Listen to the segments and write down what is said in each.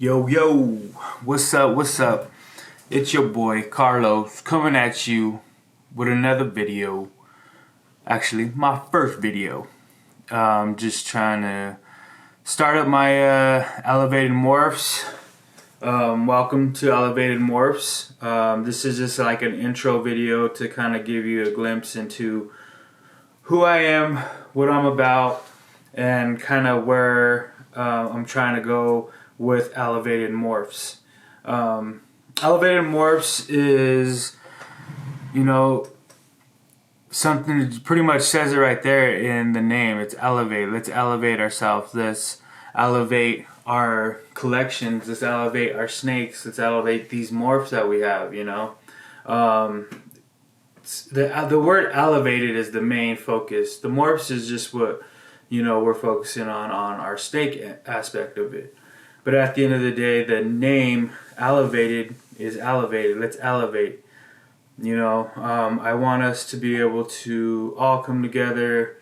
Yo, yo, what's up, what's up? It's your boy, Carlos, coming at you with another video. Actually, my first video. Just trying to start up my Elev8ted.morphs. Welcome to Elev8ted.morphs. This is just like an intro video to kind of give you a glimpse into who I am, what I'm about, and kind of where I'm trying to go with Elev8ted.morphs. Elev8ted.morphs is, something that pretty much says it right there in the name. It's elevate. Let's elevate ourselves. Let's elevate our collections. Let's elevate our snakes. Let's elevate these morphs that we have, The word elevated is the main focus. The morphs is just what, we're focusing on our snake aspect of it. But at the end of the day, the name elevated is elevated. Let's elevate. I want us to be able to all come together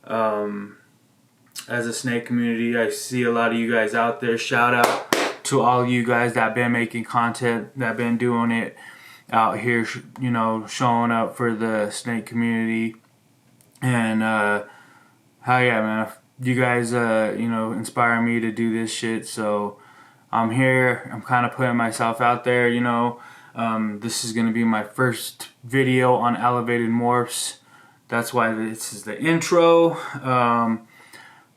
as a snake community. I see a lot of you guys out there. Shout out to all you guys that been making content, that been doing it out here, showing up for the snake community. And hell yeah, man. You guys, inspire me to do this shit. So I'm here. I'm kind of putting myself out there, This is going to be my first video on Elev8ted.morphs. That's why this is the intro.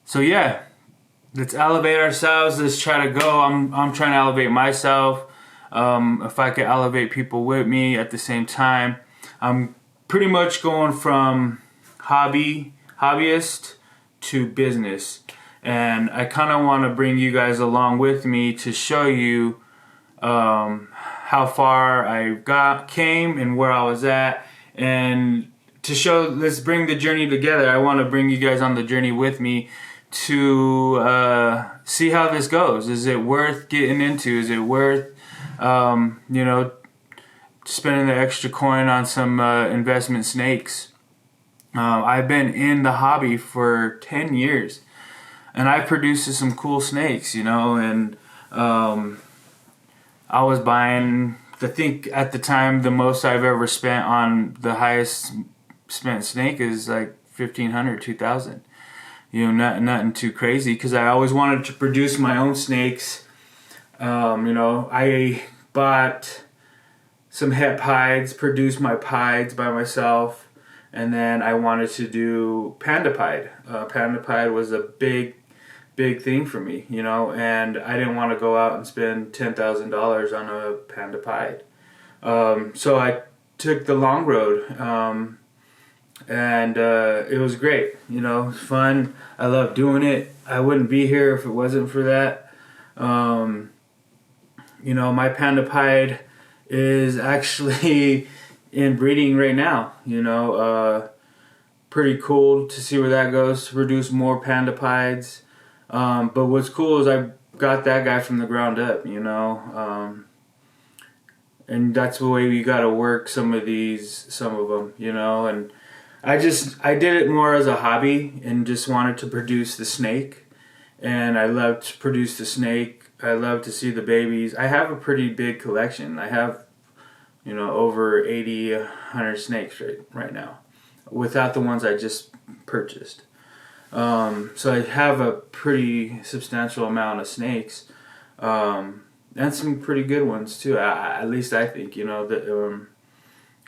So yeah, let's elevate ourselves. Let's try to go. I'm trying to elevate myself. If I could elevate people with me at the same time. I'm pretty much going from hobbyist to business, and I kind of want to bring you guys along with me to show you how far I came and where I was at, and to show, let's bring the journey together. I want to bring you guys on the journey with me to see how this goes. Is it worth getting into? Is it worth spending the extra coin on some investment snakes? I've been in the hobby for 10 years, and I produced some cool snakes, and I was buying, I think at the time, the most I've ever spent on the highest spent snake is like $1,500, $2,000. Nothing too crazy, because I always wanted to produce my own snakes. I bought some hep hides, produced my pieds by myself. And then I wanted to do panda pied. Panda pied was a big thing for me, and I didn't want to go out and spend $10,000 on a panda pied. So I took the long road, and it was great, fun. I love doing it. I wouldn't be here if it wasn't for that. My panda pied is actually in breeding right now, pretty cool to see where that goes, to produce more panda pieds. But what's cool is I got that guy from the ground up, and that's the way you gotta work some of them, and I did it more as a hobby and just wanted to produce the snake, and I love to produce the snake. I love to see the babies. I have a pretty big collection. I have over 80, 100 snakes right now, without the ones I just purchased. So I have a pretty substantial amount of snakes, and some pretty good ones too. At least I think,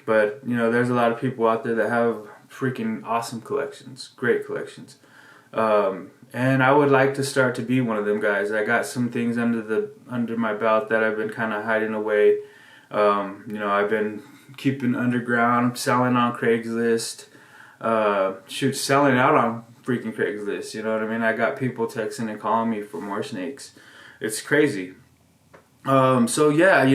but there's a lot of people out there that have freaking awesome collections, great collections. And I would like to start to be one of them guys. I got some things under my belt that I've been kind of hiding away. I've been keeping underground, selling on Craigslist, selling out on freaking Craigslist, you know what I mean? I got people texting and calling me for more snakes. It's crazy. So yeah,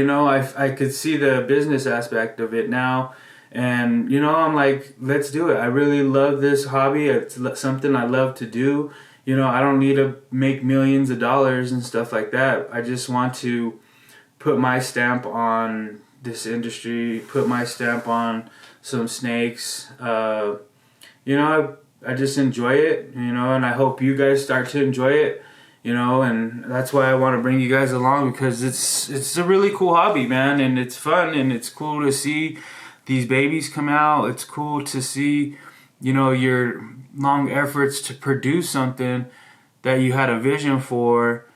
I could see the business aspect of it now, and I'm like, let's do it. I really love this hobby. It's something I love to do. I don't need to make millions of dollars and stuff like that. I just want to put my stamp on this industry, put my stamp on some snakes. I just enjoy it, and I hope you guys start to enjoy it. you know, and that's why I want to bring you guys along, because it's a really cool hobby, man, and it's fun, and it's cool to see these babies come out. It's cool to see, you know, your long efforts to produce something that you had a vision for,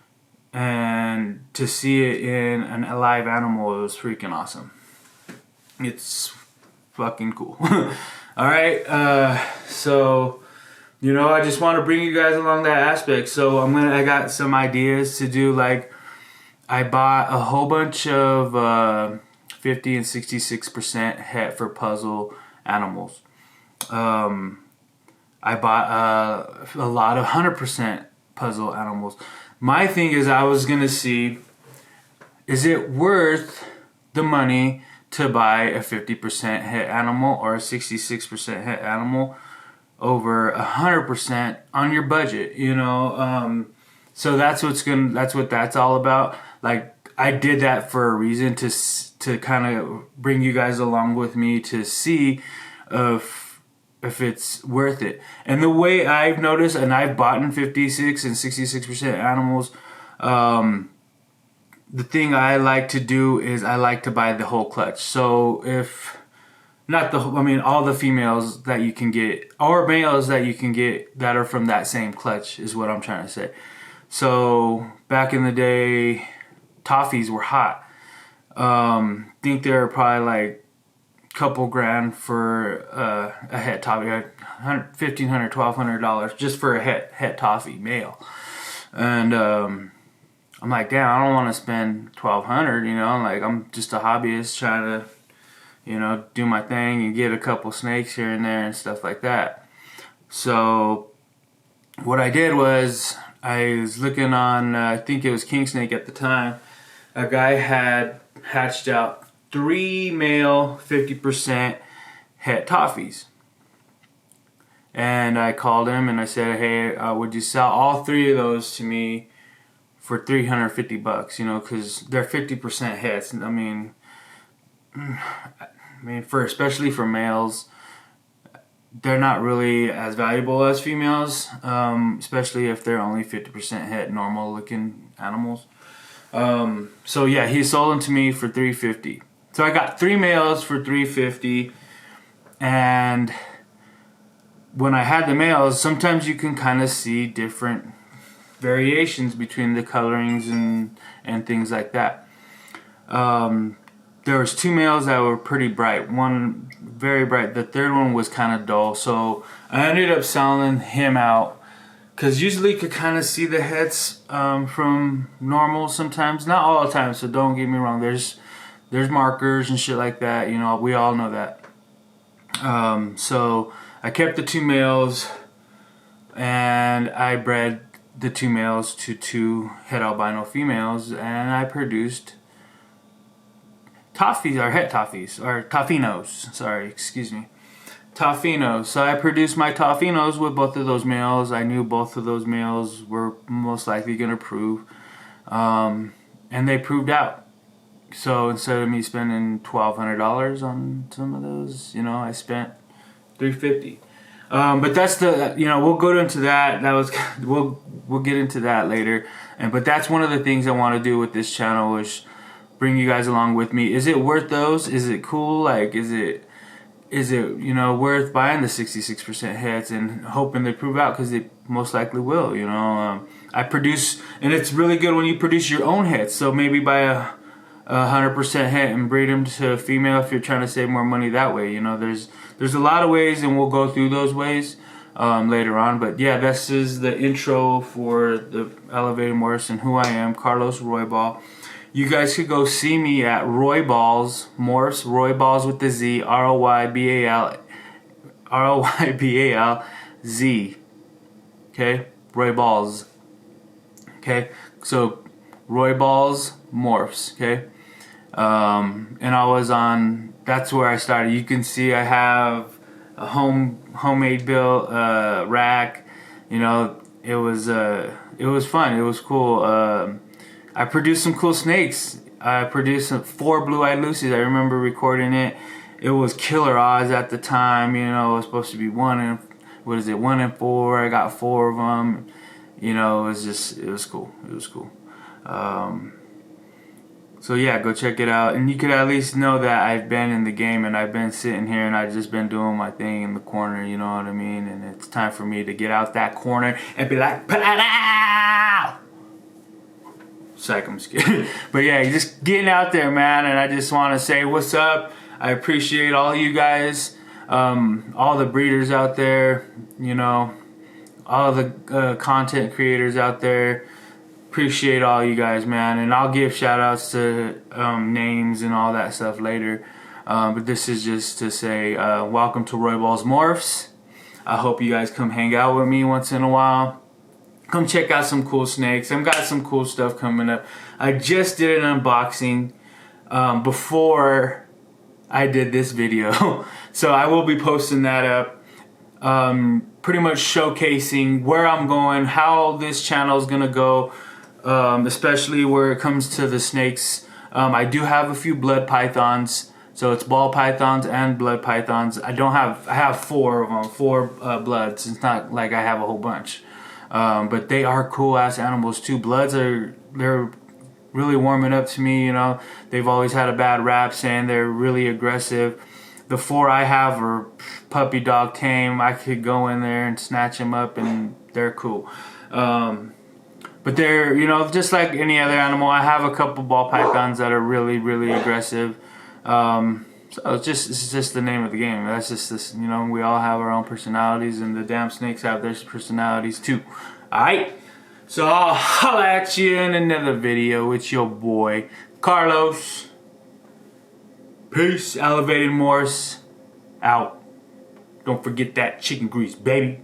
and to see it in an alive animal. It was freaking awesome. It's fucking cool. All right, so you know, I just want to bring you guys along that aspect. So I got some ideas to do. Like, I bought a whole bunch of 50 and 66% het for puzzle animals. I bought a lot of 100% puzzle animals. My thing is, I was gonna see, is it worth the money to buy a 50% het animal or a 66% het animal over 100% on your budget, you know? So that's what that's all about. Like, I did that for a reason, to kind of bring you guys along with me to see if it's worth it. And the way I've noticed, and I've bought in 56 and 66% animals, the thing I like to do is I like to buy the whole clutch. So all the females that you can get, or males that you can get that are from that same clutch, is what I'm trying to say. So back in the day, toffees were hot. Think they were probably like a couple grand for a het toffee, $1,500, $1,200 just for a het toffee male. And I'm like, damn, I don't want to spend $1,200. You know, like, I'm just a hobbyist trying to, you know, do my thing and get a couple snakes here and there and stuff like that. So what I did was, I was looking on, I think it was King Snake at the time. A guy had hatched out 3 male 50% het toffees. And I called him and I said, hey, would you sell all 3 of those to me for $350? You know, because they're 50% hets. I mean, especially for males, they're not really as valuable as females, especially if they're only 50% het, normal looking animals. So yeah, he sold them to me for $350. So I got 3 males for $350, and when I had the males, sometimes you can kind of see different variations between the colorings and things like that. There was 2 males that were pretty bright, one very bright, the third one was kind of dull, so I ended up selling him out, because usually you could kind of see the heads from normal sometimes, not all the time, so don't get me wrong, there's markers and shit like that, you know, we all know that. So I kept the 2 males, and I bred the 2 males to 2 het albino females, and I produced toffees, or het toffees, or toffinos, sorry, excuse me, toffinos. So I produced my toffinos with both of those males. I knew both of those males were most likely going to prove, and they proved out. So instead of me spending $1,200 on some of those, you know, I spent $350. But that's the, you know, we'll go into that. We'll get into that later. But that's one of the things I want to do with this channel, is bring you guys along with me. Is it worth those? Is it cool? Like, is it you know, worth buying the 66% hets and hoping they prove out, because they most likely will, you know. I produce, and it's really good when you produce your own hets. So maybe buy a 100% het and breed them to a female if you're trying to save more money that way. You know, there's a lot of ways, and we'll go through those ways later on. But yeah, this is the intro for the Elev8ted.morphs and who I am, Carlos Roybal. You guys could go see me at Roybal's Morphs, Roybal's with the Z, ROYBAL, ROYBALZ. Okay, Roybal's. Okay, so Roybal's Morphs. Okay, and I was on. That's where I started. You can see I have a homemade built rack. You know, it was fun. It was cool. I produced some cool snakes. I produced 4 blue-eyed Lucies. I remember recording it. It was killer odds at the time. You know, it was supposed to be 1 in 4. I got 4 of them. you know, it was cool. It was cool. So yeah, go check it out, and you could at least know that I've been in the game and I've been sitting here and I've just been doing my thing in the corner, you know what I mean? And it's time for me to get out that corner and be like, "Pow!" Psych, I'm just kidding. But yeah, just getting out there, man, and I just want to say what's up. I appreciate all you guys, all the breeders out there, you know, all the content creators out there. Appreciate all you guys, man, and I'll give shout outs to names and all that stuff later, but this is just to say welcome to Elev8ted.morphs. I hope you guys come hang out with me once in a while. Come check out some cool snakes. I've got some cool stuff coming up. I just did an unboxing before I did this video so I will be posting that up, pretty much showcasing where I'm going, how this channel is gonna go. Especially where it comes to the snakes. I do have a few blood pythons, so it's ball pythons and blood pythons. I have 4 of them, 4 bloods. It's not like I have a whole bunch, but they are cool ass animals too. They're really warming up to me, you know. They've always had a bad rap saying they're really aggressive. The 4 I have are puppy dog tame. I could go in there and snatch them up and they're cool. But they're, you know, just like any other animal. I have a couple ball pythons that are really, really aggressive. So it's just the name of the game. That's just this, you know, we all have our own personalities, and the damn snakes have their personalities too. Alright? So I'll holla at you in another video. It's your boy, Carlos. Peace. Elev8ted.morphs out. Don't forget that chicken grease, baby.